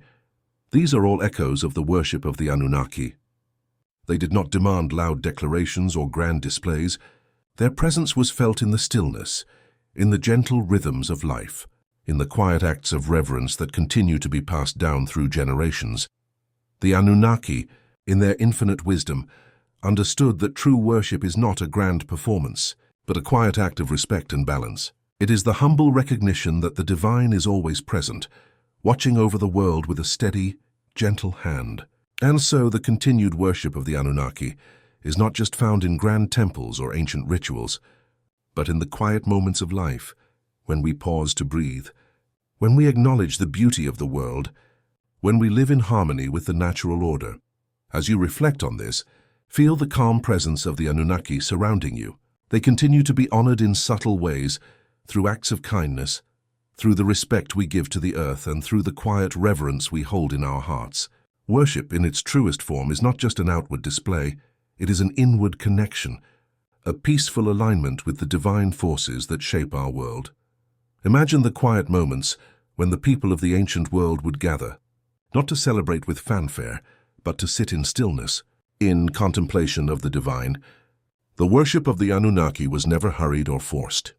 these are all echoes of the worship of the Anunnaki. They did not demand loud declarations or grand displays. Their presence was felt in the stillness, in the gentle rhythms of life, in the quiet acts of reverence that continue to be passed down through generations. The Anunnaki, in their infinite wisdom, understood that true worship is not a grand performance, but a quiet act of respect and balance. It is the humble recognition that the divine is always present, watching over the world with a steady, gentle hand. And so the continued worship of the Anunnaki is not just found in grand temples or ancient rituals, but in the quiet moments of life, when we pause to breathe, when we acknowledge the beauty of the world, when we live in harmony with the natural order. As you reflect on this, feel the calm presence of the Anunnaki surrounding you. They continue to be honored in subtle ways, through acts of kindness, through the respect we give to the earth, and through the quiet reverence we hold in our hearts. Worship in its truest form is not just an outward display, it is an inward connection, a peaceful alignment with the divine forces that shape our world. Imagine the quiet moments when the people of the ancient world would gather, not to celebrate with fanfare, but to sit in stillness, in contemplation of the divine. The worship of the Anunnaki was never hurried or forced.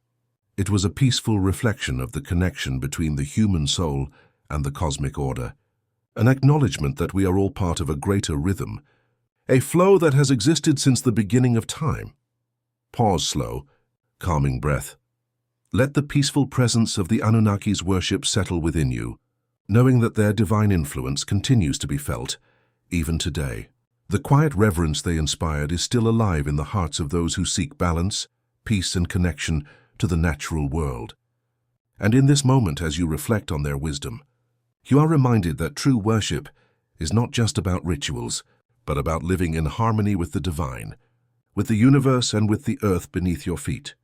It was a peaceful reflection of the connection between the human soul and the cosmic order, an acknowledgement that we are all part of a greater rhythm, a flow that has existed since the beginning of time. Pause slow, calming breath. Let the peaceful presence of the Anunnaki's worship settle within you, knowing that their divine influence continues to be felt, even today. The quiet reverence they inspired is still alive in the hearts of those who seek balance, peace, and connection to the natural world. And in this moment, as you reflect on their wisdom, you are reminded that true worship is not just about rituals, but about living in harmony with the divine, with the universe and with the earth beneath your feet.